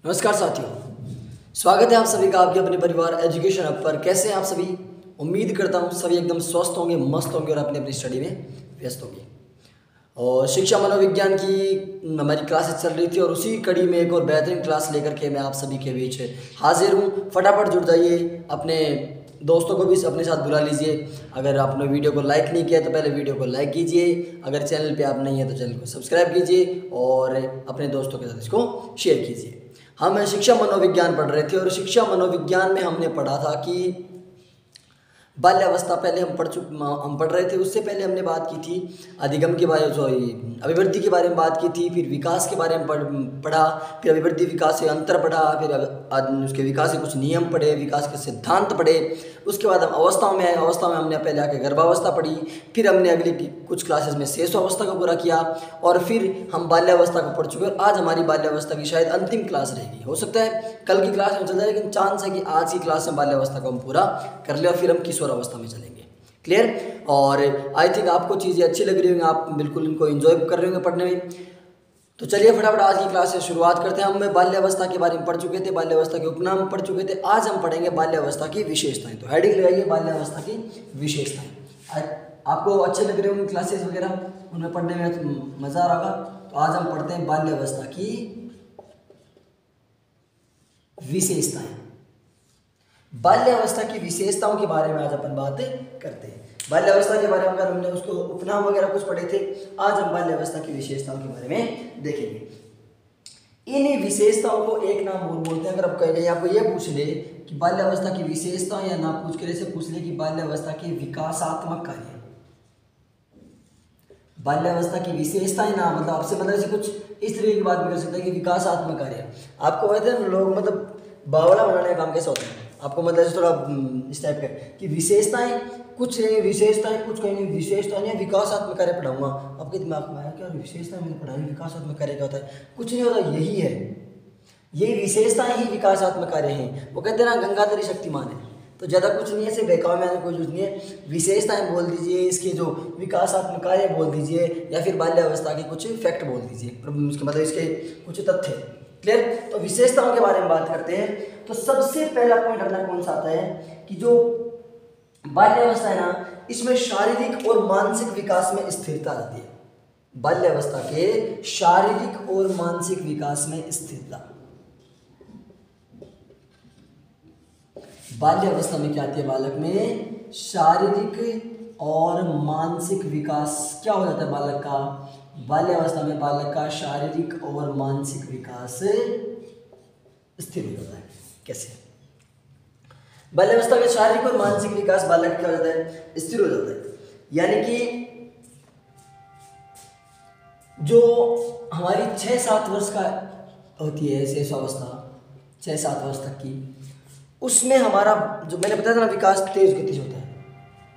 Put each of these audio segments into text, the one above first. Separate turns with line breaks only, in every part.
नमस्कार साथियों, स्वागत है आप सभी का आपके अपने परिवार एजुकेशन हब पर। कैसे हैं आप सभी? उम्मीद करता हूं सभी एकदम स्वस्थ होंगे, मस्त होंगे और अपनी अपनी स्टडी में व्यस्त होंगे। और शिक्षा मनोविज्ञान की हमारी क्लासेस चल रही थी और उसी कड़ी में एक और बेहतरीन क्लास लेकर के मैं आप सभी के बीच हाजिर हूँ। फटाफट जुड़ जाइए, अपने दोस्तों को भी अपने साथ बुला लीजिए। अगर आपने वीडियो को लाइक नहीं किया तो पहले वीडियो को लाइक कीजिए। अगर चैनल पे आप नहीं है तो चैनल को सब्सक्राइब कीजिए और अपने दोस्तों के साथ इसको शेयर कीजिए। हम शिक्षा मनोविज्ञान पढ़ रहे थे और शिक्षा मनोविज्ञान में हमने पढ़ा था कि बाल्यावस्था पहले हम पढ़ रहे थे। उससे पहले हमने बात की थी अधिगम के बारे में, अभिवृद्धि के बारे में बात की थी, फिर विकास के बारे में पढ़ा, फिर अभिवृद्धि विकास से अंतर पढ़ा, फिर उसके विकास के कुछ नियम पढ़े, विकास के सिद्धांत पढ़े। उसके बाद हम अवस्थाओं में आए। अवस्थाओं में हमने पहले आके गर्भावस्था पढ़ी, फिर हमने अगली कुछ क्लासेस में शेषावस्था को पूरा किया और फिर हम बाल्यावस्था को पढ़ चुके। और आज हमारी बाल्यावस्था की शायद अंतिम क्लास रहेगी। हो सकता है कल की क्लास में चल जाए, लेकिन चांस है कि आज की क्लास में बाल्यावस्था को हम पूरा कर ले और फिर हम किशोरावस्था में चलेंगे। क्लियर? और आई थिंक आपको चीज़ें अच्छी लग रही होंगी, आप बिल्कुल इनको एंजॉय कर रहे होंगे पढ़ने में। तो चलिए फटाफट आज की क्लास से शुरुआत करते हैं। हम बाल्यावस्था के बारे में पढ़ चुके थे, बाल्यावस्था के उपनाम पढ़ चुके थे। आज हम पढ़ेंगे बाल्यावस्था की विशेषताएं। तो हेडिंग लगाइए बाल्यावस्था की विशेषताएं। आपको अच्छे लग रहे होंगे क्लासेस वगैरह, उनमें पढ़ने में मज़ा आ रहा होगा। तो आज हम पढ़ते हैं बाल्यावस्था की विशेषताएं। बाल्यावस्था की विशेषताओं के बारे में आज अपन बात करते हैं। बाल्यावस्था के बारे में अगर हमने उसको उपनाम वगैरह कुछ पढ़े थे, आज हम बाल्यावस्था की विशेषताओं के बारे में देखेंगे। इन विशेषताओं को एक नाम और बोलते हैं। अगर आप कहेंगे आपको ये पूछ ले कि बाल्यावस्था की विशेषता या ना पूछ कर ऐसे पूछ ले कि बाल्यावस्था के विकासात्मक कार्य, बाल्यावस्था की विशेषताएं ना मतलब आपसे मतलब ऐसे कुछ इस तरीके की बात भी कर सकते हैं कि विकासात्मक कार्य। आपको कहते हैं लोग मतलब बावला बनाने का काम कैसा होता है, आपको मतलब थोड़ा इस टाइप का कि विशेषताएं कुछ नहीं, विशेषताएं कुछ कहीं नहीं, विशेषताएं नहीं, विकासात्मक कार्य पढ़ाऊंगा। आपके दिमाग में आया क्या विशेषताएं मैंने पढ़ाई, विकासात्मक कार्य क्या होता है? कुछ नहीं होता, यही है, ये विशेषताएं ही विकासात्मक कार्य हैं। वो कहते हैं ना गंगाधरी शक्तिमान है, तो ज़्यादा कुछ नहीं है, ऐसे बहकावे में आने कोई जरूरत नहीं है। विशेषताएं बोल दीजिए, इसके जो विकासात्मक कार्य बोल दीजिए या फिर बाल्यावस्था के कुछ फैक्ट बोल दीजिए, उसके मतलब इसके कुछ तथ्य। क्लियर? तो विशेषताओं के बारे में बात करते हैं। तो सबसे पहला पॉइंट अपना कौन सा आता है कि जो बाल्यावस्था है ना, इसमें शारीरिक और मानसिक विकास में स्थिरता आती है। बाल्यावस्था के शारीरिक और मानसिक विकास में स्थिरता। बाल्यावस्था में क्या आती है? बालक में शारीरिक और मानसिक विकास क्या हो जाता है बालक का? बाल्यावस्था में बालक का शारीरिक और मानसिक विकास स्थिर हो जाता है। कैसे? बाल्यावस्था का शारीरिक और मानसिक विकास बालक क्या हो जाता है? स्थिर हो जाता है। यानी कि जो हमारी 6-7 वर्ष का होती है शेषावस्था, 6-7 वर्ष तक की, उसमें हमारा जो मैंने बताया था ना विकास तेज गति से होता है।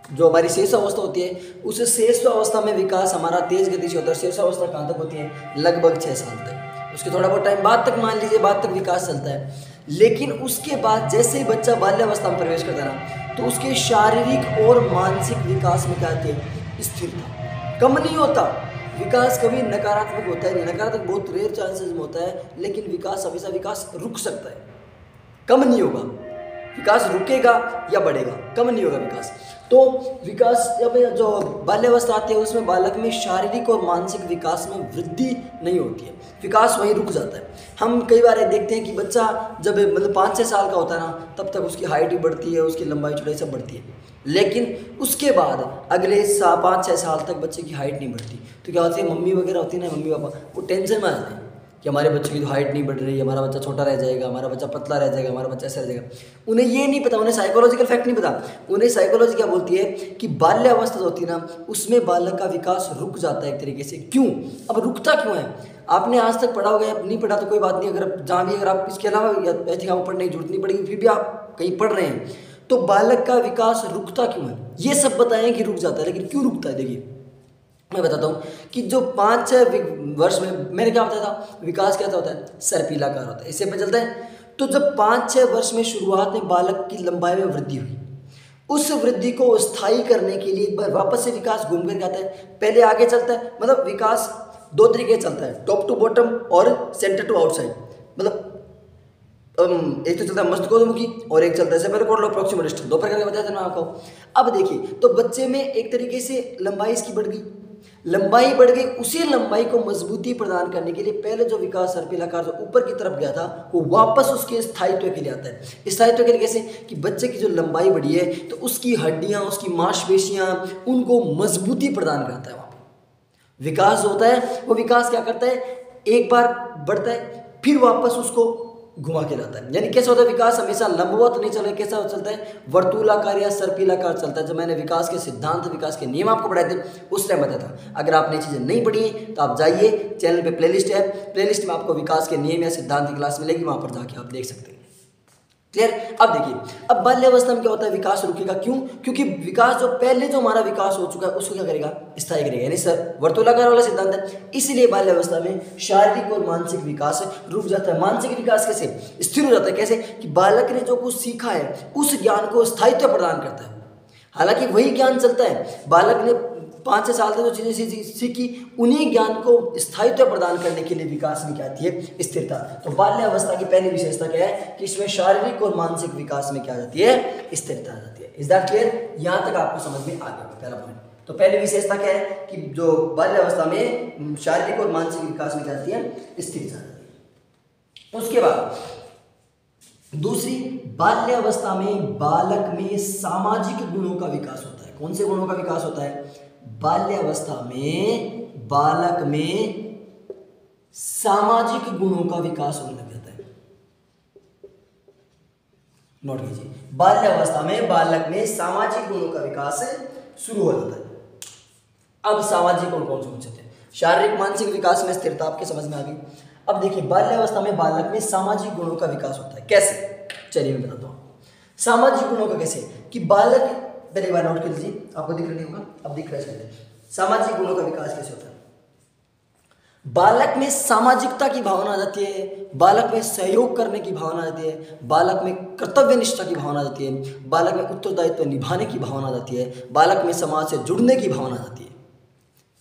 जो हमारी शेषावस्था होती है उस शेषावस्था में विकास हमारा तेज गति से होता है। शेषावस्था कहाँ तक होती है? लगभग 6 साल तक। उसके थोड़ा बहुत टाइम बाद तक, मान लीजिए बाद तक विकास चलता है। लेकिन उसके बाद जैसे ही बच्चा बाल्यावस्था में प्रवेश करता है ना, तो उसके शारीरिक और मानसिक विकास में क्या आती है? स्थिरता। कम नहीं होता विकास, कभी नकारात्मक होता है नहीं। नकारात्मक बहुत रेयर चांसेस में होता है, लेकिन विकास हमेशा विकास रुक सकता है, कम नहीं होगा। विकास रुकेगा या बढ़ेगा, कम नहीं होगा विकास। तो विकास जब जो बाल्यावस्था आती है उसमें बालक में शारीरिक और मानसिक विकास में वृद्धि नहीं होती है, विकास वहीं रुक जाता है। हम कई बार देखते हैं कि बच्चा जब मतलब 5-6 साल का होता है ना, तब तक उसकी हाइट भी बढ़ती है, उसकी लंबाई चौड़ाई सब बढ़ती है। लेकिन उसके बाद अगले 5-6 साल तक बच्चे की हाइट नहीं बढ़ती। तो क्या होती है, मम्मी वगैरह होती है ना, मम्मी पापा वो टेंशन में आ जाते हैं कि हमारे बच्चे की तो हाइट नहीं बढ़ रही, हमारा बच्चा छोटा रह जाएगा, हमारा बच्चा पतला रह जाएगा, हमारा बच्चा ऐसा रह जाएगा। उन्हें ये नहीं पता, उन्हें साइकोलॉजिकल फैक्ट नहीं पता। उन्हें साइकोलॉजी क्या बोलती है कि बाल्यावस्था जो होती है ना, उसमें बालक का विकास रुक जाता है एक तरीके से। क्यों? अब रुकता क्यों है? आपने आज तक पढ़ा होगा या नहीं पढ़ा तो कोई बात नहीं, अगर जहाँ भी अगर आप इसके अलावा आई थिंक आपको पढ़ने की जरूरत नहीं पड़ेगी, फिर भी आप कहीं पढ़ रहे हैं तो बालक का विकास रुकता क्यों है? ये सब बताएं कि रुक जाता है, लेकिन क्यों रुकता है? देखिए मैं बताता हूँ कि जो 5-6 वर्ष में मैंने क्या बताया था, विकास कैसा होता है? सर्पिलाकार होता है, इससे पता चलता है। तो जब 5-6 वर्ष में शुरुआत में बालक की लंबाई में वृद्धि हुई, उस वृद्धि को स्थायी करने के लिए एक बार वापस से विकास घूम कर आता है। पहले आगे चलता है, मतलब विकास 2 तरीके चलता है, टॉप टू बॉटम और सेंटर टू आउटसाइड। मतलब एक तो चलता है मस्तकोद्मुखी और एक चलता है सेफलोकॉर्डियल प्रॉक्सिमल डिस्टल, 2 प्रकार के बताया था ना आपको। अब देखिए तो बच्चे में एक तरीके से लंबाई इसकी बढ़ गई, लंबाई बढ़ गई, उसी लंबाई को मजबूती प्रदान करने के लिए पहले जो विकास सर्पिलाकार जो ऊपर की तरफ गया था वो वापस उसके स्थायित्व के लिए आता है। स्थायित्व के लिए कैसे कि बच्चे की जो लंबाई बढ़ी है तो उसकी हड्डियां, उसकी मांसपेशियां, उनको मजबूती प्रदान करता है। वहाँ पर विकास होता है, वो विकास क्या करता है, एक बार बढ़ता है फिर वापस उसको घुमा के लाता है। यानी कैसा होता है विकास, हमेशा लंबवत नहीं चलता, कैसा चलता है, वर्तुलाकार या सर्पिलाकार चलता है। जब मैंने विकास के सिद्धांत, विकास के नियम आपको पढ़ाए थे उस टाइम बताया था। अगर आपने चीज़ें नहीं पढ़ी हैं तो आप जाइए, चैनल पे प्लेलिस्ट है, प्लेलिस्ट में आपको विकास के नियम या सिद्धांत की क्लास मिलेगी, वहाँ पर जाके आप देख सकते हैं। क्लियर। अब देखिए, अब बाल्यावस्था में क्या होता है, विकास रुकेगा, क्यों, क्योंकि विकास जो पहले जो हमारा विकास हो चुका है उसको क्या करेगा, स्थायी करेगा, यानी सर वर्तुलाकार वाला सिद्धांत है। इसलिए बाल्यावस्था में शारीरिक और मानसिक विकास रुक जाता है। मानसिक विकास कैसे स्थिर हो जाता है, कैसे कि बालक ने जो कुछ सीखा है उस ज्ञान को स्थायित्व प्रदान करता है। हालांकि वही ज्ञान चलता है, बालक ने 5-6 साल तक जो चीज़ें सीखी उन्हीं ज्ञान को स्थायित्व प्रदान करने के लिए विकास में क्या आती है, स्थिरता। तो बाल्यावस्था की पहली विशेषता क्या है कि इसमें शारीरिक और मानसिक विकास में क्या आ जाती है, स्थिरता आ जाती है। Is that clear? यहाँ तक आपको समझ में आ गया पहला पॉइंट। तो पहली विशेषता क्या है कि जो बाल्यावस्था में शारीरिक और मानसिक विकास में क्या आती है, स्थिरता आती है। उसके बाद दूसरी, बाल्यावस्था में बालक में सामाजिक गुणों का विकास होता है। कौन से गुणों का विकास होता है? बाल्यावस्था में बालक में सामाजिक गुणों का विकास होने लग जाता है। नोट कीजिए, बाल्यावस्था में बालक में सामाजिक गुणों का विकास शुरू हो जाता है। अब सामाजिक गुण कौन से होते हैं? शारीरिक मानसिक विकास में स्थिरता आपके समझ में आ गई। अब देखिए, बाल्यावस्था में बालक में सामाजिक गुणों का विकास होता है। कैसे? चलिए मैं बताता हूँ सामाजिक गुणों का कैसे। कि बालक, पहली बार नोट कर लीजिए, आपको दिख रहा नहीं होगा, अब दिख रहा है। सामाजिक गुणों का विकास कैसे होता है? बालक में सामाजिकता की भावना आ जाती है, बालक में सहयोग करने की भावना आ जाती है, बालक में कर्तव्य निष्ठा की भावना आ जाती है, बालक में उत्तरदायित्व निभाने की भावना आ जाती है, बालक में समाज से जुड़ने की भावना आ जाती है।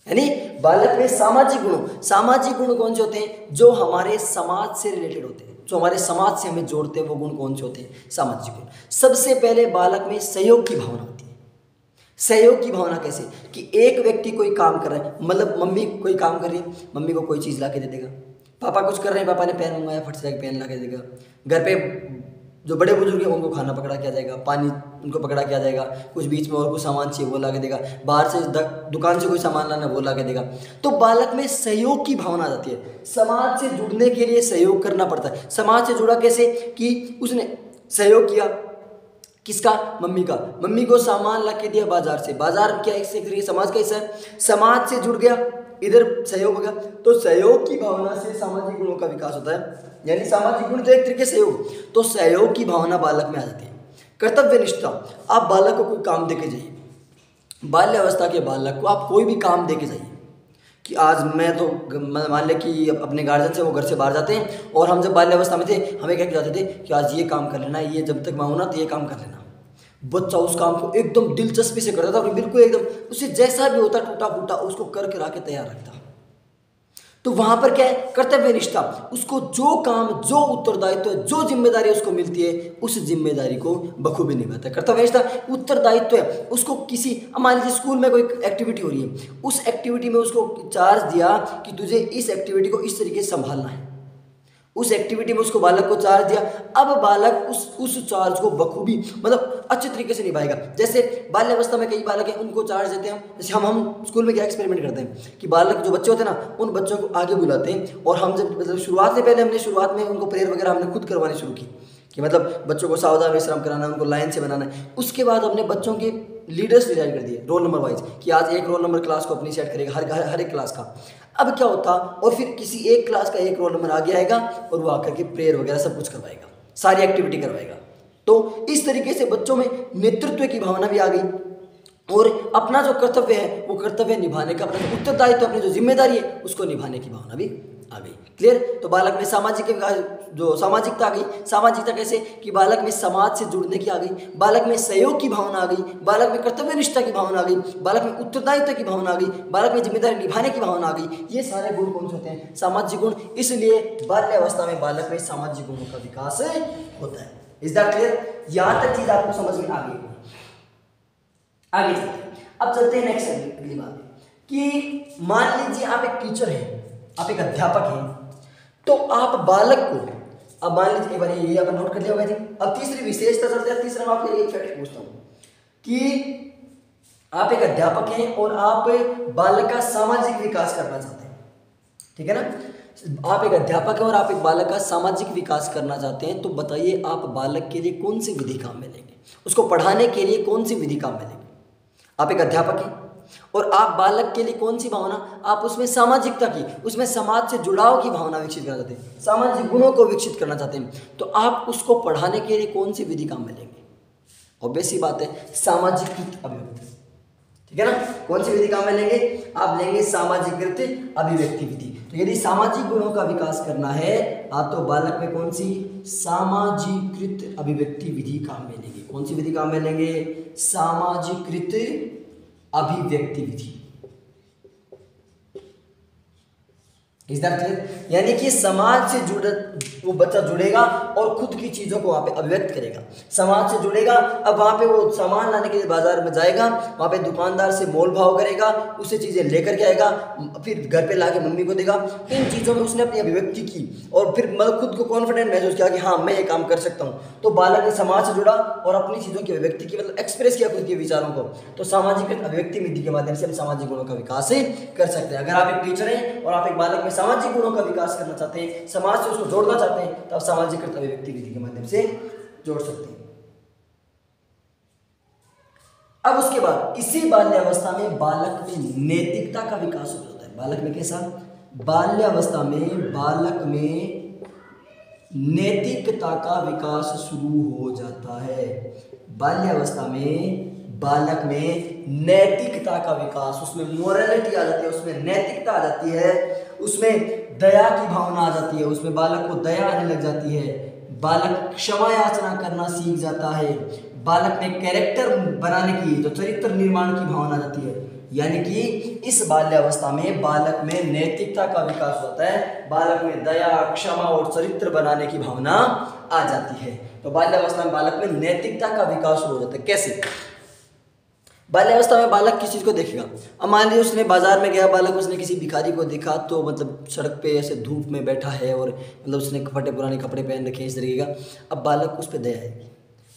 यानी बालक में सामाजिक गुण कौन से होते हैं? जो हमारे समाज से रिलेटेड होते हैं, जो हमारे समाज से हमें जोड़ते हैं, वो गुण कौन से होते हैं? सामाजिक गुण। सबसे पहले बालक में सहयोग की भावना होती है। सहयोग की भावना कैसे कि एक व्यक्ति कोई काम कर रहा है, मतलब मम्मी कोई काम कर रही है, मम्मी को कोई चीज़ ला के दे देगा। पापा कुछ कर रहे हैं, पापा ने पेन मंगवाया, फट से जाके पेन ला के देगा। घर पे जो बड़े बुजुर्ग हैं उनको खाना पकड़ा के आ जाएगा, पानी उनको पकड़ा के आ जाएगा, कुछ बीच में और कुछ सामान चाहिए वो ला के देगा, बाहर से दुकान से कोई सामान लाना वो ला के देगा। तो बालक में सहयोग की भावना आ जाती है। समाज से जुड़ने के लिए सहयोग करना पड़ता है। समाज से जुड़ा कैसे कि उसने सहयोग किया, किसका? मम्मी का। मम्मी को सामान ला के दिया बाजार से, बाजार क्या एक समाज का हिस्सा है, समाज से जुड़ गया, इधर सहयोग हो गया। तो सहयोग की भावना से सामाजिक गुणों का विकास होता है। यानी सामाजिक गुण तो एक तरीके से सहयोग, तो सहयोग की भावना बालक में आ जाती है। कर्तव्य निष्ठा, आप बालक को कोई काम देके जाइए, बाल्यावस्था के बालक को आप कोई भी काम देके जाइए कि आज मैं तो मान लें कि अपने गार्जियन से वो घर से बाहर जाते हैं और हम जब बाल्यावस्था में थे हमें क्या जाते थे कि आज ये काम कर लेना, ये जब तक मैं हूं ना तो ये काम कर लेना। बच्चा उस काम को एकदम दिलचस्पी से करता था और बिल्कुल एकदम उसे जैसा भी होता टूटा फूटा उसको कर करा के तैयार रखता। तो वहां पर क्या है? कर्तव्य निष्ठा। उसको जो काम, जो उत्तरदायित्व, जो जिम्मेदारी उसको मिलती है उस जिम्मेदारी को बखूबी निभाता है। कर्तव्य निष्ठा, उत्तरदायित्व है। उसको किसी, मान लीजिए स्कूल में कोई एक्टिविटी हो रही है, उस एक्टिविटी में उसको चार्ज दिया कि तुझे इस एक्टिविटी को इस तरीके से संभालना है, उस एक्टिविटी में उसको बालक को चार्ज दिया। अब बालक उस चार्ज को बखूबी मतलब अच्छे तरीके से निभाएगा। जैसे बाल्यावस्था में कई बालक हैं, उनको चार्ज देते हैं। जैसे हम स्कूल में क्या एक्सपेरिमेंट करते हैं कि बालक जो बच्चे होते हैं ना, उन बच्चों को आगे बुलाते हैं और हम जब मतलब शुरुआत में उनको प्रेयर वगैरह हमने खुद करवानी शुरू की कि मतलब बच्चों को सावधान विश्राम कराना, उनको लाइन से बनाना है। उसके बाद हमने बच्चों के लीडर्स डिसाइड कर दिए रोल नंबर वाइज कि आज एक रोल नंबर क्लास को अपनी सेट करेगा, हर एक क्लास का। अब क्या होता, और फिर किसी एक क्लास का एक रोल नंबर आगे आएगा और वो आकर के प्रेयर वगैरह सब कुछ करवाएगा, सारी एक्टिविटी करवाएगा। तो इस तरीके से बच्चों में नेतृत्व की भावना भी आ गई और अपना जो कर्तव्य है वो कर्तव्य निभाने का, अपना जो उत्तरदायित्व, अपनी जो जिम्मेदारी है उसको निभाने की भावना भी आ गई। क्लियर? तो बालक में सामाजिक विकास, जो सामाजिकता आ गई। सामाजिकता कैसे कि बालक में समाज से जुड़ने की आ गई, बालक में सहयोग की भावना आ गई, बालक में कर्तव्य निष्ठा की भावना आ गई, बालक में उत्तरदायित्व की भावना आ गई, बालक में जिम्मेदारी निभाने की भावना आ गई। ये सारे गुण कौन से होते हैं? सामाजिक गुण। इसलिए बाल्यावस्था में बालक में सामाजिक गुणों का विकास होता है। Is that clear? यहां तक चीज आपको समझ में आ गई। आगे चलते हैं। अब चलते हैं नेक्स्ट अगली बात कि मान लीजिए आप एक टीचर हैं, आप एक अध्यापक हैं, तो आप बालक को, अब मान लीजिए एक बार ये आपने नोट कर लिया होगा। अब तीसरी विशेषता चलते हैं। तीसरा मैं आपको एक फैक्ट पूछता हूँ कि आप एक अध्यापक हैं और आप बालक का सामाजिक विकास करना चाहते हैं, ठीक है ना? आप एक अध्यापक हैं और आप एक बालक का सामाजिक विकास करना चाहते हैं, तो बताइए आप बालक के लिए कौन सी विधि काम में लेंगे? उसको पढ़ाने के लिए कौन सी विधि काम में लेंगे? आप एक अध्यापक हैं और आप बालक के लिए कौन सी भावना, आप उसमें सामाजिकता की, उसमें समाज से जुड़ाव की भावना विकसित करना चाहते हैं, सामाजिक गुणों को विकसित करना चाहते हैं, तो आप उसको पढ़ाने के लिए कौन सी विधि काम में लेंगे? ऑब्वियस सी बात है, सामाजिकृत अभिव्यक्ति, ठीक है ना? कौन सी विधि काम में लेंगे? आप लेंगे सामाजिकृत अभिव्यक्ति विधि। तो यदि सामाजिक गुणों का विकास करना है आप तो बालक में कौन सी? सामाजिकृत अभिव्यक्ति विधि काम में लेंगे। कौन सी विधि काम में लेंगे? सामाजिकृत अभिव्यक्ति विधि। Is that clear? यानी कि समाज से जुड़ वो बच्चा जुड़ेगा और खुद की चीजों को वहां पे अभिव्यक्त करेगा, समाज से जुड़ेगा। अब वहां पे वो सामान लाने के लिए बाजार में जाएगा, वहां पे दुकानदार से मोल भाव करेगा, उससे चीजें लेकर के आएगा, फिर घर पे लाके मम्मी को देगा। इन चीजों में उसने अपनी अभिव्यक्ति की और फिर मतलब खुद को कॉन्फिडेंट महसूस किया कि हाँ मैं ये काम कर सकता हूँ। तो बालक ने समाज से जुड़ा और अपनी चीजों की अभिव्यक्ति की, मतलब एक्सप्रेस किया खुद के विचारों को। तो सामाजिक अभिव्यक्ति विधि के माध्यम से हम सामाजिक गुणों का विकास कर सकते हैं। अगर आप एक टीचर हैं और आप एक बालक में सामाजिक गुणों का विकास करना चाहते हैं, समाज से उसको जोड़ना चाहते हैं, तो आप सामाजिक अभिव्यक्ति विधि के माध्यम से जोड़ सकते हैं। अब उसके बाद इसी बाल्यावस्था में बालक में नैतिकता का विकास हो जाता है। बालक में कैसा? बाल्यावस्था में बालक में नैतिकता का विकास शुरू हो जाता है। बाल्यावस्था में बालक में नैतिकता का विकास, उसमें मोरालिटी आ जाती है, उसमें नैतिकता आ जाती है, उसमें दया की भावना आ जाती है, उसमें बालक को दया आने लग जाती है, बालक क्षमा याचना करना सीख जाता है, बालक में कैरेक्टर बनाने की, जो चरित्र निर्माण की भावना आ जाती है। यानी कि इस बाल्यावस्था में बालक में नैतिकता का विकास होता है, बालक में दया, क्षमा और चरित्र बनाने की भावना आ जाती है। तो बाल्यावस्था में बालक में नैतिकता का विकास हो जाता है। कैसे? बाल्यावस्था में बालक किस चीज़ को देखेगा? अब मान लीजिए उसने बाजार में गया बालक, उसने किसी भिखारी को देखा, तो मतलब सड़क पे ऐसे धूप में बैठा है और मतलब उसने फटे पुराने कपड़े पहन रखे हैं इस तरीके का। अब बालक उस पर दया आएगी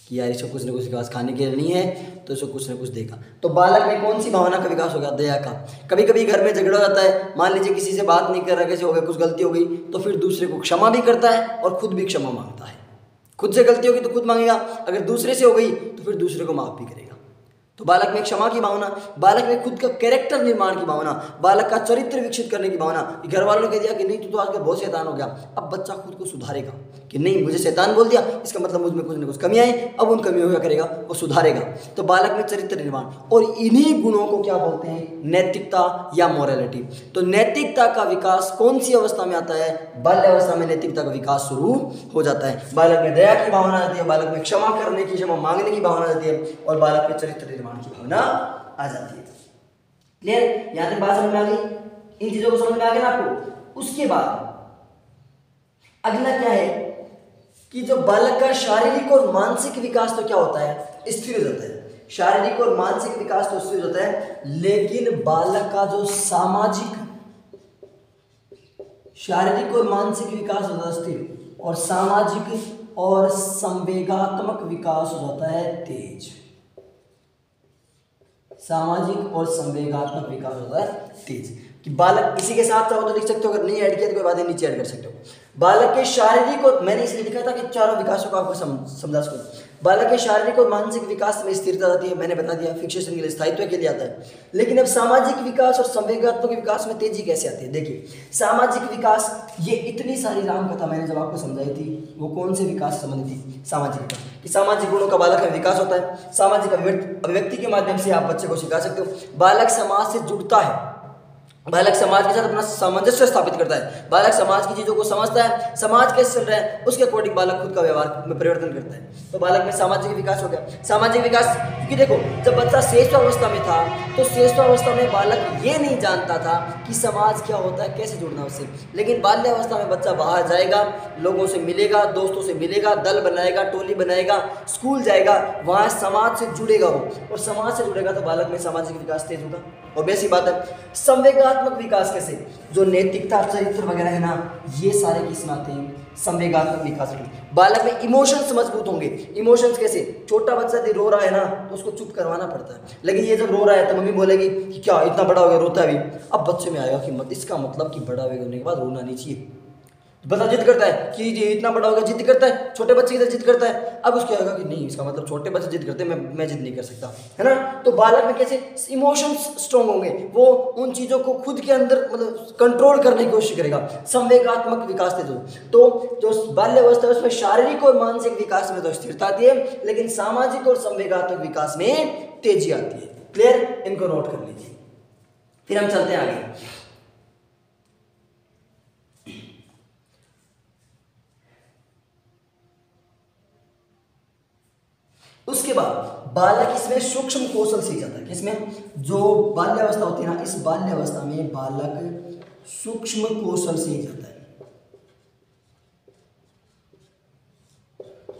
कि यार इसको कुछ न कुछ विकास खाने के लिए नहीं है, तो इसको कुछ न कुछ देगा। तो बालक में कौन सी भावना का विकास होगा? दया का। कभी कभी घर में झगड़ा हो जाता है, मान लीजिए किसी से बात नहीं कर रहा, कैसे हो गया, कुछ गलती हो गई, तो फिर दूसरे को क्षमा भी करता है और खुद भी क्षमा मांगता है। खुद से गलती होगी तो खुद मांगेगा, अगर दूसरे से हो गई तो फिर दूसरे को माफ भी करेगा। तो बालक में क्षमा की भावना, बालक में खुद का कैरेक्टर निर्माण की भावना, बालक का चरित्र विकसित करने की भावना। घर वालों ने कह दिया कि नहीं तू तो आजकल बहुत शैतान हो गया, अब बच्चा खुद को सुधारेगा कि नहीं मुझे शैतान बोल दिया, इसका मतलब मुझ में कुछ न कुछ कमी आई, अब उन कमियों को क्या करेगा? वो सुधारेगा। तो बालक में चरित्र निर्माण, और इन्हीं गुणों को क्या बोलते हैं? नैतिकता या मोरालिटी। तो नैतिकता का विकास कौन सी अवस्था में आता है? बाल्यावस्था में नैतिकता का विकास शुरू हो जाता है। बालक में दया की भावना आती है, बालक में क्षमा करने की, क्षमा मांगने की भावना आती है, और बालक में चरित्र निर्माण की भावना आ जाती है। क्लियर? यहां तक बात समझ में आ गई? इन चीजों को समझ में आ गया ना आपको? उसके बाद अगला क्या है कि जो बालक का शारीरिक और मानसिक विकास तो क्या होता है? स्थिर हो जाता है। शारीरिक और मानसिक विकास तो स्थिर हो जाता है, लेकिन बालक का जो सामाजिक, शारीरिक और मानसिक विकास हो जाता है स्थिर, और सामाजिक और संवेगात्मक विकास हो जाता है तेज। सामाजिक और संवेगात्मक विकास होता है तेज। कि बालक इसी के साथ चाहो तो लिख सकते हो, अगर नहीं ऐड किया तो कोई बात नहीं, नीचे ऐड कर सकते हो। बालक के शारीरिक और, मैंने इसलिए लिखा था कि चारों विकासों को आपको समझा सकूं। बालक के शारीरिक और मानसिक विकास में स्थिरता आती है, मैंने बता दिया, फिक्सेशन के लिए, स्थायित्व के लिए आता है। लेकिन अब सामाजिक विकास और संवेगात्मक विकास में तेजी कैसे आती है? देखिए, सामाजिक विकास, ये इतनी सारी राम कथा मैंने जब आपको समझाई थी, वो कौन से विकास से संबंधित थी? सामाजिक विकास, कि सामाजिक गुणों का बालक में विकास होता है। सामाजिक अभिव्यक्ति के माध्यम से आप बच्चे को सिखा सकते हो। बालक समाज से जुड़ता है, बालक समाज के साथ अपना सामंजस्य स्थापित करता है, बालक समाज की चीज़ों को समझता है, समाज कैसे चल रहा है उसके अकॉर्डिंग बालक खुद का व्यवहार में परिवर्तन करता है। तो बालक में सामाजिक विकास हो गया। सामाजिक विकास, क्योंकि देखो, जब बच्चा श्रेष्ठावस्था में था तो श्रेष्ठावस्था में बालक ये नहीं जानता था कि समाज क्या होता है, कैसे जुड़ना उससे। लेकिन बाल्यावस्था में बच्चा बाहर जाएगा, लोगों से मिलेगा, दोस्तों से मिलेगा, दल बनाएगा, टोली बनाएगा, स्कूल जाएगा, वहाँ समाज से जुड़ेगा वो, और समाज से जुड़ेगा तो बालक में सामाजिक विकास तेज होगा। और बेसी बात है, संवेगात्मक विकास कैसे? जो नैतिकता, चरित्र वगैरह है ना, ये सारे किसमें आते हैं? संवेगात्मक विकास में। बालक में इमोशंस मजबूत होंगे। इमोशंस कैसे? छोटा बच्चा यदि रो रहा है ना तो उसको चुप करवाना पड़ता है, लेकिन ये जब रो रहा है तो मम्मी बोलेगी कि क्या इतना बड़ा हो गया रोता है अभी। अब बच्चे में आएगा कि मत, इसका मतलब कि बड़ा होने के बाद रोना नहीं चाहिए। बच्चा जिद करता है कि ये इतना बड़ा होगा, जिद करता है, छोटे बच्चे की तरह जिद करता है। अब उसको आएगा कि नहीं, इसका मतलब छोटे बच्चे जिद करते हैं, मैं जिद नहीं कर सकता, है ना। तो बालक में कैसे इमोशंस स्ट्रॉन्ग होंगे, वो उन चीज़ों को खुद के अंदर मतलब कंट्रोल करने की कोशिश करेगा। संवेगात्मक विकास तेज हो। तो जो बाल्यावस्था है उसमें शारीरिक और मानसिक विकास में तो स्थिरता आती है, लेकिन सामाजिक और संवेगात्मक विकास में तेजी आती है। क्लियर? इनको नोट कर लीजिए। फिर हम चलते हैं आगे। उसके बाद बालक इसमें सूक्ष्म कौशल सीख जाता है। किसमें? जो बाल्यावस्था होती है ना, इस बाल्यावस्था में बालक सूक्ष्म कौशल सीख जाता है।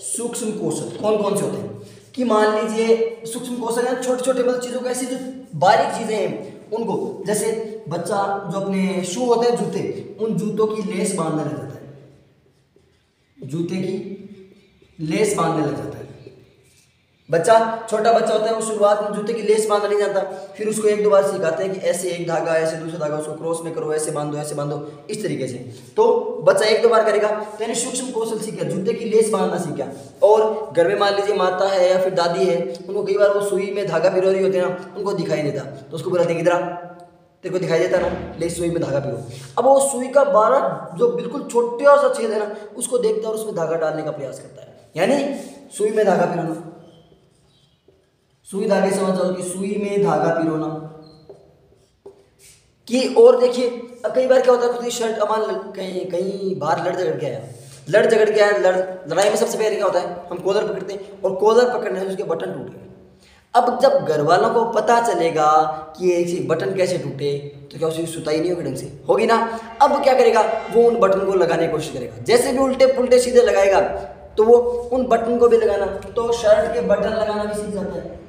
सूक्ष्म कौशल कौन कौन से होते हैं? कि मान लीजिए सूक्ष्म कौशल है छोटे छोटे मतलब चीजों को, ऐसी जो बारीक चीजें हैं उनको, जैसे बच्चा जो अपने शू होते हैं, जूते, उन जूतों की लेस बांधने लग जाता है। जूते की लेस बांधने लग जाता है। बच्चा, छोटा बच्चा होता है, वो शुरुआत में जूते की लेस बांधना नहीं जानता, फिर उसको एक दो बार सिखाते हैं कि ऐसे एक धागा, ऐसे दूसरा धागा, उसको क्रॉस में करो, ऐसे बांधो, ऐसे बांधो, इस तरीके से। तो बच्चा एक दो बार करेगा तो यानी सूक्ष्म कौशल सीख गया, जूते की लेस बांधना सीख गया। और घर में मान लीजिए माता है या फिर दादी है, उनको कई बार वो सुई में धागा पिरो रही होती है ना, उनको दिखाई देता, तो उसको बुलाते हैं, इधर तेरे को दिखाई देता ना, ले सुई में धागा पिरो। अब वो सुई का 12 जो बिल्कुल छोटा सा छेद है ना, उसको देखता है और उसमें धागा डालने का प्रयास करता है, यानी सुई में धागा पिरोना। सुई धागे समझ जाओ कि सुई में धागा पिरोना कि। और देखिए कई बार क्या होता है, खुद की शर्ट अमान कहीं कहीं बाहर लड़ झगड़ के आया, लड़ाई में सबसे पहले क्या होता है, हम कॉलर पकड़ते हैं, और कॉलर पकड़ने से उसके बटन टूट गए। अब जब घर वालों को पता चलेगा कि एक बटन कैसे टूटे, तो क्या उसकी सुताई नहीं होगी ढंग से, होगी ना। अब क्या करेगा, वो उन बटन को लगाने की कोशिश करेगा, जैसे भी उल्टे पुल्टे सीधे लगाएगा तो वो उन बटन को भी लगाना, तो शर्ट के बटन लगाना भी सीख जाता है।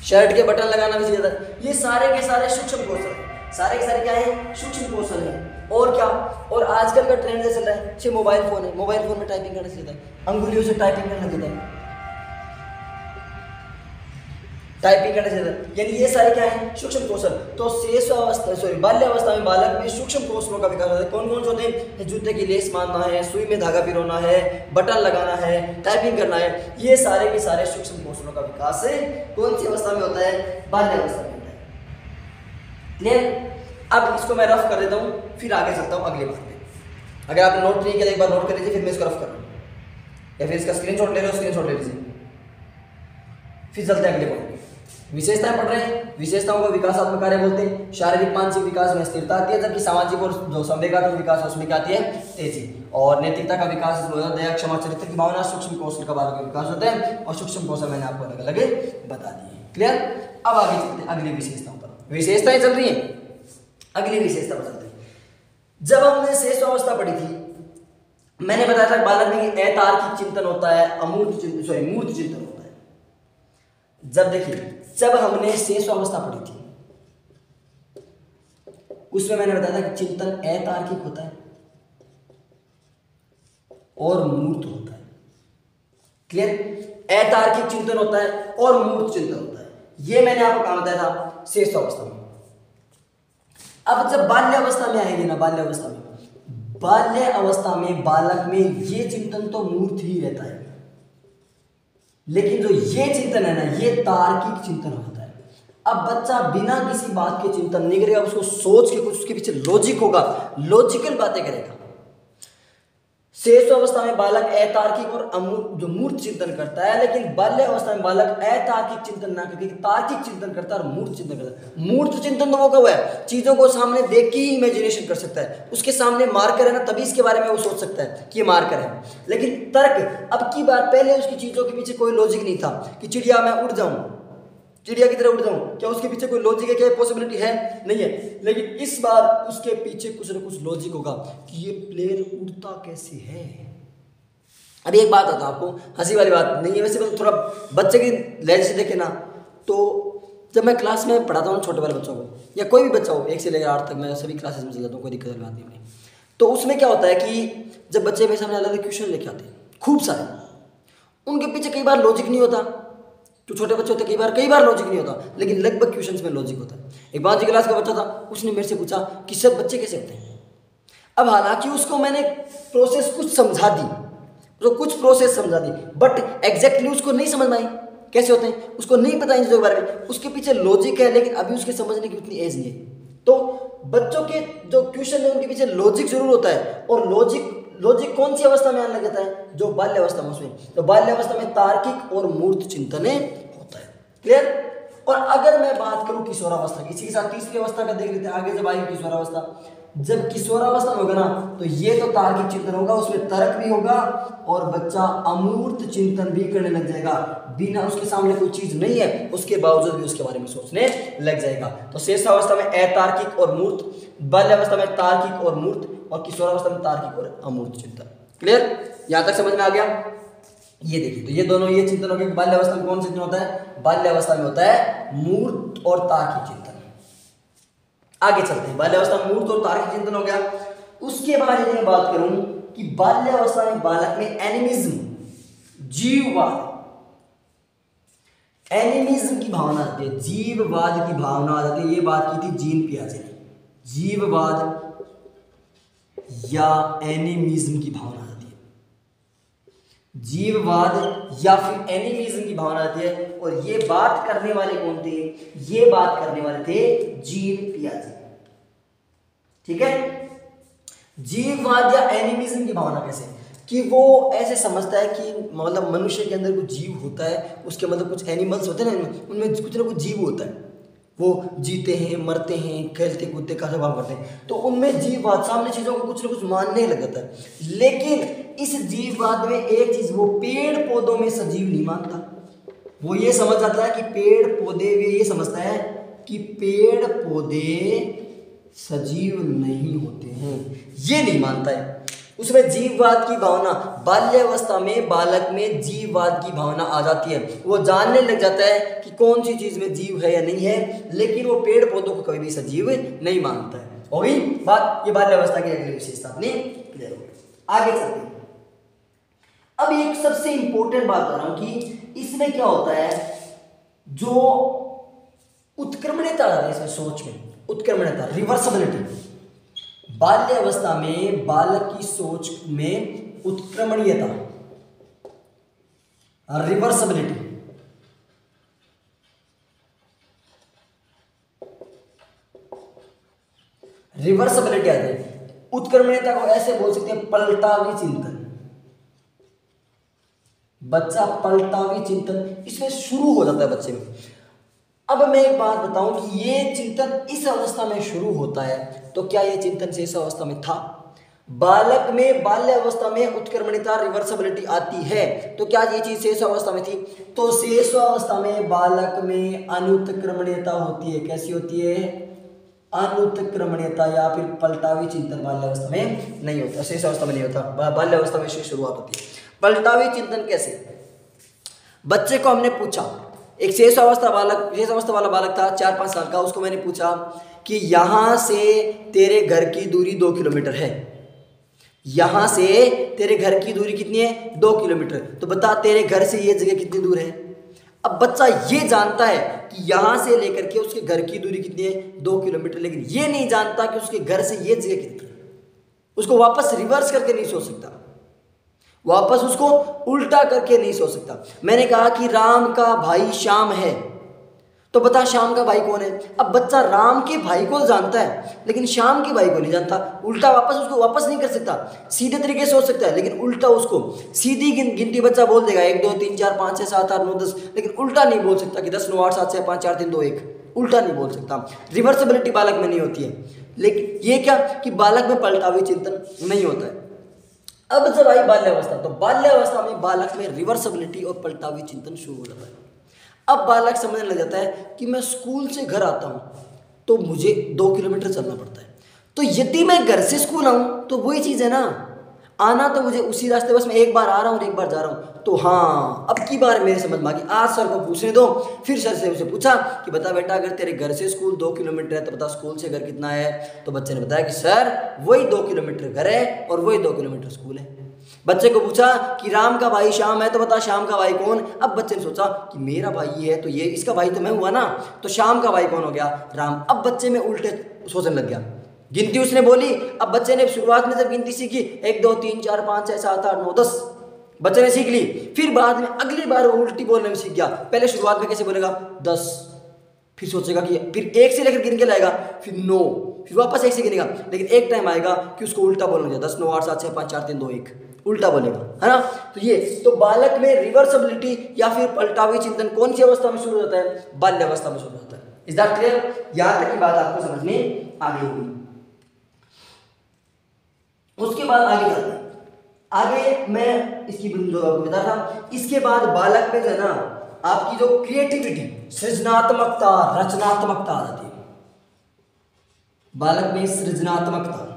शर्ट के बटन लगाना भी सीख जाता है। ये सारे के सारे सूक्ष्म कौशल, सारे के सारे क्या है, सूक्ष्म कौशल है। और क्या, और आजकल का ट्रेंड जैसे चल रहा है, जैसे मोबाइल फोन है, मोबाइल फोन में टाइपिंग करना सीखता है, अंगुलियों से टाइपिंग करना सीखता है, टाइपिंग करना सीखता है, यानी ये सारे क्या है, सूक्ष्म कौशल। तो बाल्यावस्था में बालक में सूक्ष्म कौशलों का विकास होता है। कौन कौन से होते हैं? जूते की लेस बांधना है, सुई में धागा पिरोना है, बटन लगाना है, टाइपिंग करना है, ये सारे के सारे सूक्ष्म कौशलों का विकास कौन सी अवस्था में होता है? बाल्यावस्था में होता है। क्लियर? अब इसको मैं रफ कर देता हूँ, फिर आगे चलता हूँ अगली बात पे। अगर आपने नोट नहीं किया एक बार नोट कर लीजिए, फिर मैं इसको रफ कर रहा हूँ, या फिर इसका स्क्रीनशॉट ले रहे हो, स्क्रीनशॉट ले लीजिए। फिर चलते हैं अगले पॉइंट। विशेषताएं पढ़ रहे हैं। विशेषताओं को विकासात्मक कार्य बोलते हैं। शारीरिक मानसिक विकास में स्थिरता आती है, जबकि सामाजिक और जो संवेगात्मक विकास है उसमें क्या आती है? तेजी। और नैतिकता का विकास इसमें होता है, दया, क्षमा, चरित्र की भावना, सूक्ष्म कौशल का बालक का विकास होता है, और सूक्ष्म कौशल मैंने आपको अलग अलग बता दिए। क्लियर? अब आगे चलते हैं अगली विशेषताओं पर। विशेषताएं चल रही है, अगली विशेषता पर चलते हैं। जब हमने शेष अवस्था पढ़ी थी, मैंने बताया था बालक में अतार्किक चिंतन होता है, मूर्त चिंतन होता है। जब देखिए, जब हमने शेष अवस्था पढ़ी थी उसमें मैंने बताया था कि चिंतन अतार्किक होता है और मूर्त होता है। क्लियर? अतार्किक चिंतन होता है और मूर्त चिंतन होता है, ये मैंने आपको कहा बताया था शेष अवस्था में। अब जब बाल्यावस्था में आएंगे ना, बाल्यावस्था में बाल्य अवस्था में बालक में ये चिंतन तो मूर्त ही रहता है, लेकिन जो ये चिंतन है ना, ये तार्किक चिंतन होता है। अब बच्चा बिना किसी बात के चिंतन नहीं करेगा, उसको सोच के कुछ उसके पीछे लॉजिक होगा, लॉजिकल बातें करेगा। शेष अवस्था में बालक अतार्किक और जो मूर्त चिंतन करता है, लेकिन बाल्य अवस्था में बालक अतार्किक चिंतन ना करके तार्किक चिंतन करता है और मूर्त चिंतन करता है। मूर्त चिंतन तो वो कब है, चीजों को सामने देख के ही इमेजिनेशन कर सकता है, उसके सामने मार्कर है ना, तभी इसके बारे में वो सोच सकता है कि ये मार्कर है। लेकिन तर्क, अब की बार पहले उसकी चीजों के पीछे कोई लॉजिक नहीं था कि चिड़िया मैं उड़ जाऊं, चिड़िया की तरह उड़ जाऊं, क्या उसके पीछे कोई लॉजिक है, क्या पॉसिबिलिटी है? नहीं है। लेकिन इस बार उसके पीछे कुछ ना कुछ लॉजिक होगा कि ये प्लेन उड़ता कैसे है। अभी एक बात आता आपको, हंसी वाली बात नहीं है वैसे, मतलब थोड़ा बच्चे की लहजे से देखे ना, तो जब मैं क्लास में पढ़ाता हूँ छोटे वाले बच्चों को, या कोई भी बच्चा हो 1 से लेकर 8 तक, मैं सभी क्लासेस में चल जाता हूँ, कोई दिक्कत वाली बात नहीं। तो उसमें क्या होता है कि जब बच्चे मेरे सामने अलग अलग क्वेश्चन लेके आते हैं खूब सारे, उनके पीछे कई बार लॉजिक नहीं होता। जो छोटे बच्चे होते कई बार लॉजिक नहीं होता, लेकिन लगभग क्वेश्चंस में लॉजिक होता है। एक 5वीं क्लास का बच्चा था, उसने मेरे से पूछा कि सब बच्चे कैसे होते हैं। अब हालांकि उसको मैंने प्रोसेस कुछ समझा दी, तो कुछ प्रोसेस समझा दी, बट एग्जैक्टली उसको नहीं समझ में आई कैसे होते हैं, उसको नहीं पता इन चीज़ों के बारे में। उसके पीछे लॉजिक है, लेकिन अभी उसके समझने की उतनी एज नहीं है। तो बच्चों के जो क्वेश्चन है उनके पीछे लॉजिक जरूर होता है, और लॉजिक कौन सी अवस्था में आने लग जाता है, जो बाल्य अवस्था में। उसमें तो बाल्य अवस्था में तार्किक और मूर्त चिंतन होता है। क्लियर? और अगर मैं बात करूं किशोरावस्था की, इसी के साथ तीसरी अवस्था का देख लेते हैं आगे। जब आएगी किशोरावस्था, जब किशोरावस्था में होगा ना, तो ये तो तार्किक चिंतन होगा, उसमें तर्क भी होगा, और बच्चा अमूर्त चिंतन भी करने लग जाएगा। बिना उसके सामने कोई चीज नहीं है उसके बावजूद भी उसके बारे में सोचने लग जाएगा। तो शेषावस्था में अतार्किक और मूर्त, बाल्यावस्था में तार्किक और मूर्त, और किशोरावस्था में तार्किक और अमूर्त चिंतन। क्लियर? यहां तक समझ में आ गया? ये देखिए, तो ये दोनों ये चिंतन हो गया। बाल्यावस्था में कौन सा चिंतन होता है? बाल्यावस्था में होता है मूर्त और तार्किक चिंतन। आगे चलते हैं। बाल्यावस्था में मूर्त और तार्किक चिंतन हो गया। उसके बाद यदि मैं बात करूं कि बाल्यावस्था में बालक में एनिमिज्म, जीववाद, एनिमिज्म की भावना आती है, जीववाद की भावना आ जाती है। ये बात की थी जीन पियाजे ने, जीववाद या एनिमिज्म की भावना आती है, जीववाद या फिर एनिमिज्म की भावना आती है। और ये बात करने वाले कौन थे? ये बात करने वाले थे जीन पियाजे। ठीक है? जीववाद या एनिमिज्म की भावना कैसे? कि वो ऐसे समझता है कि मतलब मनुष्य के अंदर कुछ जीव होता है, उसके मतलब कुछ एनिमल्स होते हैं ना, उनमें कुछ ना कुछ जीव होता है, वो जीते हैं, मरते हैं, खेलते कूदते का स्वभाव करते हैं। तो उनमें जीववाद सामने चीज़ों को कुछ ना कुछ मानने लग जाता है। लेकिन इस जीववाद में एक चीज़, वो पेड़ पौधों में सजीव नहीं मानता। वो ये समझ जाता है कि पेड़ पौधे, वे ये समझता है कि पेड़ पौधे सजीव नहीं होते हैं, ये नहीं मानता है। उसमें जीववाद की भावना, बाल्यावस्था में बालक में जीववाद की भावना आ जाती है। वो जानने लग जाता है कि कौन सी चीज में जीव है या नहीं है, लेकिन वो पेड़ पौधों को कभी भी सजीव नहीं मानता है। और ही बात, ये बाल्यावस्था की अगली विशेषता अपनी क्लियर हो गई। आगे चलते हैं। अब एक सबसे इंपॉर्टेंट बात बता रहा हूं कि इसमें क्या होता है, जो उत्क्रमणीयता है इसमें सोच में, उत्क्रमणीयता, रिवर्सिबिलिटी। बाल्यावस्था में बालक की सोच में उत्क्रमणीयता, रिवर्सिबिलिटी, रिवर्सिबिलिटी आती है। उत्क्रमणीयता को ऐसे बोल सकते हैं पलटावी चिंतन। बच्चा पलटावी चिंतन इसमें शुरू हो जाता है बच्चे में। अब मैं एक बात बताऊं कि ये चिंतन इस अवस्था में शुरू होता है, तो क्या ये चिंतन शेष अवस्था में था? बालक में बाल्यावस्था में उत्क्रमणीयता, रिवर्सिबिलिटी आती है, तो क्या ये चीज शेष अवस्था में थी? तो शेष अवस्था में बालक में अनुत्क्रमणीयता होती है। कैसी होती है? अनुत्क्रमणीयता या फिर पलटावी चिंतन बाल्यावस्था में नहीं होता, शेष अवस्था में नहीं होता, बाल्यावस्था में से शुरुआत होती है। पलटावी चिंतन कैसे? बच्चे को हमने पूछा, एक शेष अवस्था वाला बालक था 4-5 साल का, उसको मैंने पूछा कि यहां से तेरे घर की दूरी 2 किलोमीटर है, यहां से तेरे घर की दूरी कितनी है? 2 किलोमीटर। तो बता तेरे घर से ये जगह कितनी दूर है? अब बच्चा ये जानता है कि यहां से लेकर के उसके घर की दूरी कितनी है? 2 किलोमीटर, लेकिन ये नहीं जानता कि उसके घर से ये जगह कितनी है। उसको वापस रिवर्स करके नहीं सोच सकता, वापस उसको उल्टा करके नहीं सोच सकता। मैंने कहा कि राम का भाई श्याम है, तो बता श्याम का भाई कौन है। अब बच्चा राम के भाई को जानता है लेकिन श्याम के भाई को नहीं जानता, उल्टा वापस उसको वापस नहीं कर सकता। सीधे तरीके से सोच सकता है लेकिन उल्टा उसको सीधी गिनती बच्चा बोल देगा 1 2 3 4 5 6 7 8 9 10, लेकिन उल्टा नहीं बोल सकता कि 10 9 8 7 6 5 4 3 2 1, उल्टा नहीं बोल सकता। रिवर्सिबिलिटी बालक में नहीं होती है। लेकिन ये क्या कि बालक में पलटावी चिंतन नहीं होता है। अब जब आई बाल्यावस्था, तो बाल्यावस्था में बालक में रिवर्सिबिलिटी और पलटावी चिंतन शुरू हो जाता है। अब बालक समझने लग जाता है कि मैं स्कूल से घर आता हूँ तो मुझे 2 किलोमीटर चलना पड़ता है, तो यदि मैं घर से स्कूल आऊँ तो वही चीज़ है ना, आना तो मुझे उसी रास्ते, बस मैं एक बार आ रहा हूँ और एक बार जा रहा हूँ। तो हाँ, अब की बार मेरे समझ में आ गई। आज सर को पूछने दो। फिर सर से उसे पूछा कि बता बेटा, अगर तेरे घर से स्कूल 2 किलोमीटर है तो बता स्कूल से घर कितना है। तो बच्चे ने बताया कि सर वही 2 किलोमीटर घर है और वही 2 किलोमीटर स्कूल है। बच्चे को पूछा कि राम का भाई श्याम है तो बता श्याम का भाई कौन। अब बच्चे ने सोचा कि मेरा भाई ये है तो ये इसका भाई तो मैं हुआ ना, तो श्याम का भाई कौन हो गया, राम। अब बच्चे में उल्टे सोचने लग गया। गिनती उसने बोली। अब बच्चे ने शुरुआत में जब गिनती सीखी 1 2 3 4 5 6 7 8 9 10 बच्चे ने सीख ली, फिर बाद में अगली बार वो उल्टी बोलने में सीख गया। पहले शुरुआत में कैसे बोलेगा 10, फिर सोचेगा कि फिर 1 से लेकर गिन के लाएगा, फिर 9, फिर वापस 1 से गिनेगा। लेकिन एक टाइम आएगा कि उसको उल्टा बोलना चाहिए, 10 9 8 7 6 5 4 3 2 1 उल्टा बोलेगा, है ना। तो ये तो बालक में रिवर्सिबिलिटी या फिर पलटावी चिंतन कौन सी अवस्था में शुरू होता है, बाल्यावस्था में शुरू होता है। Is that clear? यहां तक की बात आपको समझ में आ गई होगी। उसके बाद आगे जाते हैं। आगे मैं इसकी जो आपको बता था, इसके बाद बालक में जो है ना आपकी जो क्रिएटिविटी, सृजनात्मकता, रचनात्मकता आ जाती है। बालक में सृजनात्मकता,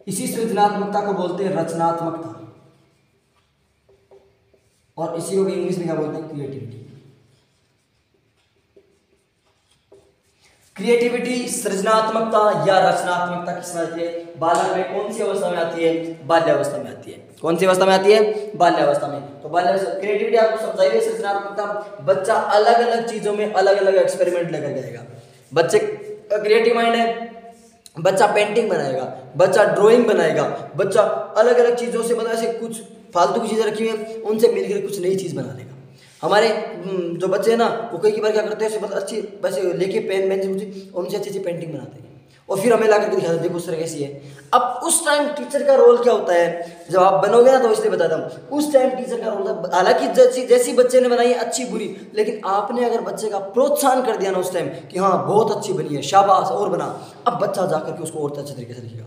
इसी सृजनात्मकता को बोलते हैं रचनात्मकता, और इसी को इंग्लिश में क्या बोलते हैं, क्रिएटिविटी। क्रिएटिविटी, सृजनात्मकता या रचनात्मकता किस में आती है, बालक में कौन सी अवस्था में आती है, बाल्यावस्था में आती है। कौन सी अवस्था में आती है, बाल्यावस्था में। तो बाल्यावस्था क्रिएटिविटी आपको समझाइए, सृजनात्मकता बच्चा अलग अलग चीजों में अलग अलग एक्सपेरिमेंट लेकर जाएगा। बच्चे का क्रिएटिव माइंड है, बच्चा पेंटिंग बनाएगा, बच्चा ड्राइंग बनाएगा, बच्चा अलग अलग चीज़ों से, मतलब ऐसे कुछ फालतू की चीज़ें रखी हुई हैं उनसे मिलकर कुछ नई चीज़ बना देगा। हमारे जो बच्चे हैं ना वो कई बार क्या करते हैं, मतलब अच्छी वैसे लेके पेन पेन से उनसे अच्छी अच्छी पेंटिंग बनाते हैं और फिर हमें ला करके दिखाते हैं देखो उस तरह कैसी है। अब उस टाइम टीचर का रोल क्या होता है, जब आप बनोगे ना तो इसलिए बताता हूँ, उस टाइम टीचर का रोल था, हालांकि जैसी बच्चे ने बनाई अच्छी बुरी, लेकिन आपने अगर बच्चे का प्रोत्साहन कर दिया ना उस टाइम कि हाँ बहुत अच्छी बनी है, शाबाश और बना, अब बच्चा जाकर के उसको और अच्छे तरीके से लिखेगा।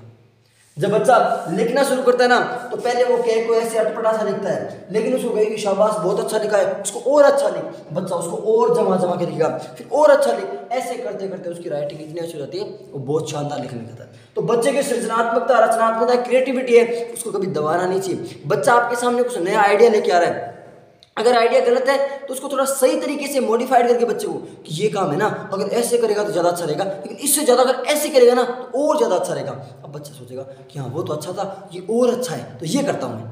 जब बच्चा लिखना शुरू करता है ना तो पहले वो कह को ऐसे अटपटा सा लिखता है, लेकिन उसको कहेगी शाबाश बहुत अच्छा लिखा है, उसको और अच्छा लिख, बच्चा उसको और जमा जमा के लिखेगा, फिर और अच्छा लिख, ऐसे करते करते उसकी राइटिंग इतनी अच्छी हो जाती है वो बहुत शानदार लिखने लगता है। तो बच्चे की सृजनात्मकता, रचनात्मकता, क्रिएटिविटी है, उसको कभी दबाना नहीं चाहिए। बच्चा आपके सामने कुछ नया आइडिया लेके आ रहा है, अगर आइडिया गलत है तो उसको थोड़ा सही तरीके से मॉडिफाइड करके बच्चे को कि ये काम है ना, अगर ऐसे करेगा तो ज़्यादा अच्छा रहेगा, लेकिन इससे ज़्यादा अगर ऐसे करेगा ना तो और ज़्यादा अच्छा रहेगा। अब बच्चा सोचेगा कि हाँ वो तो अच्छा था, ये और अच्छा है तो ये करता हूँ मैं।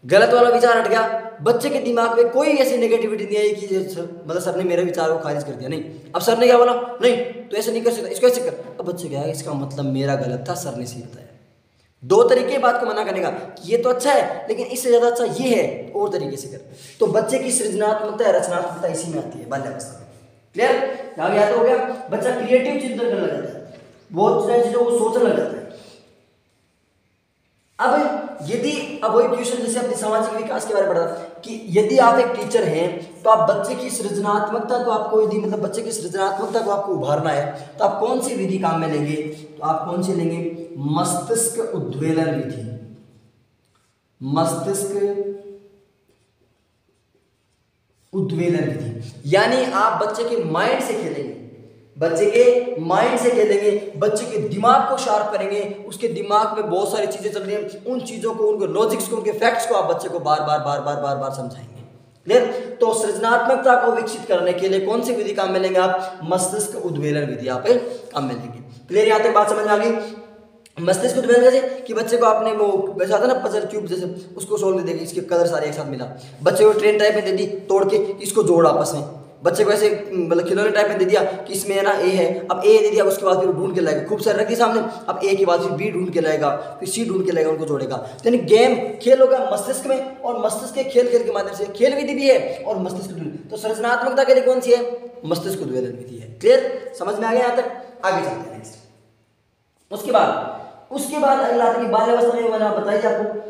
गलत वाला विचार हट गया, बच्चे के दिमाग में कोई ऐसी नेगेटिविटी नहीं आई कि मतलब सर ने मेरे विचार को खारिज कर दिया, नहीं। अब सर ने क्या बोला, नहीं तो ऐसे नहीं कर सकता, इसको ऐसे कर। अब बच्चे क्या है, इसका मतलब मेरा गलत था, सर ने सही बताया। 2 तरीके बात को मना करने का कि ये तो अच्छा है लेकिन इससे ज़्यादा अच्छा ये है, और तरीके से कर। तो बच्चे की सृजनात्मकता, रचनात्मकता इसी में आती है बाल्यावस्था में। क्लियर? आगे याद हो गया। बच्चा क्रिएटिव चिंतन करने लग जाता है, बहुत सारी चीज़ों को सोचने लग जाता है। अब वही ट्यूशन जैसे अपने सामाजिक विकास के बारे में पढ़ा कि यदि आप एक टीचर हैं तो आप बच्चे की सृजनात्मकता को आपको यदि मतलब बच्चे की सृजनात्मकता को आपको उभारना है तो आप कौन सी विधि काम में लेंगे, तो आप कौन सी लेंगे, मस्तिष्क उद्वेलन विधि। मस्तिष्क उद्वेलन विधि यानी आप बच्चे के माइंड से खेलेंगे, बच्चे के माइंड से खेलेंगे, बच्चे के दिमाग को शार्प करेंगे। उसके दिमाग में बहुत सारी चीजें चल रही हैं, उन चीजों को, उनके लॉजिक्स को, उनके फैक्ट्स को आप बच्चे को बार बार समझाएंगे। क्लियर? तो सृजनात्मकता को विकसित करने के लिए कौन सी विधि काम में लेंगे आप, मस्तिष्क उद्वेलन विधि आप काम में लेंगे। क्लियर? यहाँ तक बात समझ में आ गई। मस्तिष्क उद्वेलन जैसे कि बच्चे को आपने वो वैसे आता है ना पजल क्यूब जैसे, उसको सोल्व दे देगी, इसके कलर सारे एक साथ मिला, बच्चे को ट्रेन टाइप में दे दी तोड़ के, इसको जोड़ आपस में, बच्चे को ऐसे मतलब खिलौने टाइप में दे दिया कि इसमें है ना ए है, अब ए दे दिया, उसके बाद फिर ढूंढ के लाएगा, खूब सारे रख दिए सामने, अब ए के बाद फिर बी ढूंढ के लाएगा, फिर सी ढूंढ के लाएगा, उनको जोड़ेगा। तो यानी गेम खेल होगा मस्तिष्क में, और मस्तिष्क के खेल के माध्यम से खेल विधि भी है और मस्तिष्क उद्वेलन। तो सृजनात्मकता के लिए कौन सी है? मस्तिष्क उद्वेलन विधि है। क्लियर, समझ में आ गया यहाँ तक? आगे चलते हैं नेक्स्ट। उसके बाद अगला आता है कि बाल्यावस्था में मैंने बताई आपको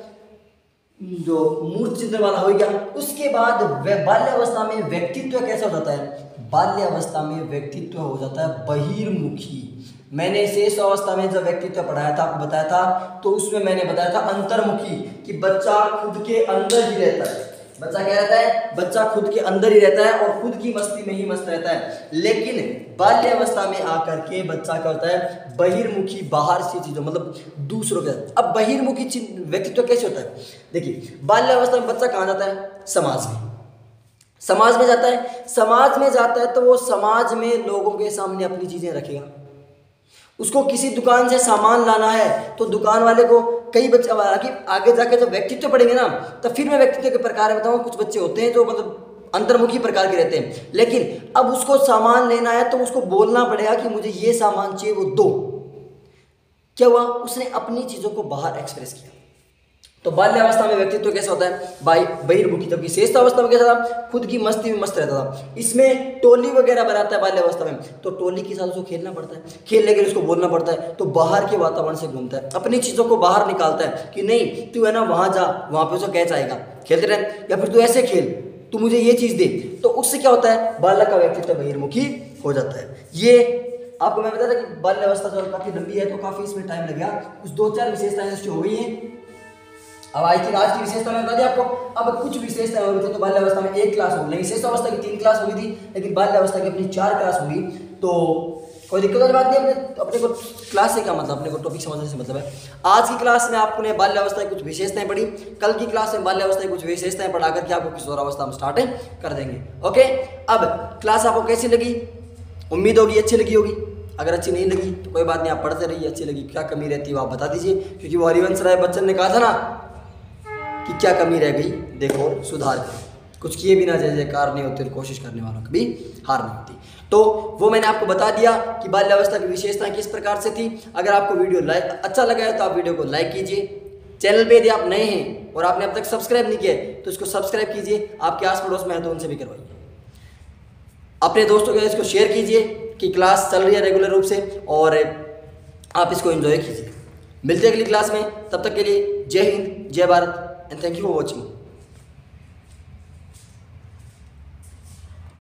जो मूर्त चिंतन वाला हो गया। उसके बाद बाल्यावस्था में व्यक्तित्व कैसा हो जाता है? बाल्यावस्था में व्यक्तित्व हो जाता है बहिर्मुखी। मैंने शेष अवस्था में जब व्यक्तित्व पढ़ाया था, आपको बताया था, तो उसमें मैंने बताया था अंतर्मुखी, कि बच्चा खुद के अंदर ही रहता है। बच्चा क्या रहता है? बच्चा खुद के अंदर ही रहता है और खुद की मस्ती में ही मस्त रहता है। लेकिन बाल्यावस्था में आकर के बच्चा क्या होता है? बहिर्मुखी, बाहर से चीजों मतलब दूसरों के। अब बहिर्मुखी व्यक्तित्व कैसे होता है? देखिए, बाल्यावस्था में बच्चा कहाँ जाता है? समाज में। समाज में जाता है। समाज में जाता है तो वो समाज में लोगों के सामने अपनी चीजें रखेगा। उसको किसी दुकान से सामान लाना है तो दुकान वाले को, कई बच्चे आगे जाकर जब व्यक्तित्व पढ़ेंगे ना, तो फिर मैं व्यक्तित्व के प्रकार बताऊंगा। कुछ बच्चे होते हैं जो मतलब अंतर्मुखी प्रकार के रहते हैं, लेकिन अब उसको सामान लेना है तो उसको बोलना पड़ेगा कि मुझे ये सामान चाहिए, वो दो। क्या हुआ? उसने अपनी चीजों को बाहर एक्सप्रेस किया। तो बाल्यावस्था में व्यक्तित्व कैसा होता है? बहिर्मुखी। जबकि श्रेष्ठावस्था में कैसा था? खुद की मस्ती में मस्त रहता था। इसमें टोली वगैरह बनाता है बाल्यावस्था में, तो टोली के साथ उसको खेलना पड़ता है, खेलने के लिए उसको बोलना पड़ता है, तो बाहर के वातावरण से घूमता है, अपनी चीज़ों को बाहर निकालता है कि नहीं तू है ना वहाँ जा, वहाँ पे उसको कैच आएगा, खेलते रहे, या फिर तू ऐसे खेल, तू मुझे ये चीज़ दे। तो उससे क्या होता है? बालक का व्यक्तित्व बहिर्मुखी हो जाता है। ये आपको मैं बताया था कि बाल्यावस्था जो काफ़ी लंबी है, तो काफ़ी इसमें टाइम लगेगा। कुछ 2-4 विशेषताएं इसकी हो गई हैं। अब आई थिंक आज की विशेषता मैं बता दी आपको। अब कुछ विशेषताएं हो गई थी, तो बाल्यावस्था में 1 क्लास होगी, विशेषावस्था की 3 क्लास हो गई थी, लेकिन बाल्यावस्था की अपनी 4 क्लास होगी। तो कोई दिक्कत वाली बात नहीं। अपने को क्लास से क्या मतलब, अपने को टॉपिक समझने से मतलब है। आज की क्लास में आपने बाल्यावस्था की कुछ विशेषताएं पढ़ी, कल की क्लास में बाल्यावस्था की कुछ विशेषताएं पढ़ा करके आपको किशोरावस्था हम स्टार्ट कर देंगे। ओके, अब क्लास आपको कैसी लगी? उम्मीद होगी अच्छी लगी होगी। अगर अच्छी नहीं लगी तो कोई बात नहीं, आप पढ़ते रहिए। अच्छी लगी, क्या कमी रहती है वो आप बता दीजिए, क्योंकि वो हरिवंश राय बच्चन ने कहा था ना कि क्या कमी रह गई देखो सुधार करो। कुछ किए बिना जय जयकार नहीं होते, कोशिश करने वालों की भी हार नहीं होती। तो वो मैंने आपको बता दिया कि बाल्यावस्था की विशेषताएं किस प्रकार से थी। अगर आपको वीडियो अच्छा लगा है तो आप वीडियो को लाइक कीजिए। चैनल पे यदि आप नए हैं और आपने अब तक सब्सक्राइब नहीं किया तो इसको सब्सक्राइब कीजिए। आपके आस पड़ोस में है तो उनसे भी करवाइए। अपने दोस्तों के साथ इसको शेयर कीजिए कि क्लास चल रही है रेगुलर रूप से, और आप इसको एंजॉय कीजिए। मिलते हैं अगली क्लास में, तब तक के लिए जय हिंद, जय Bharat, and thank you for watching.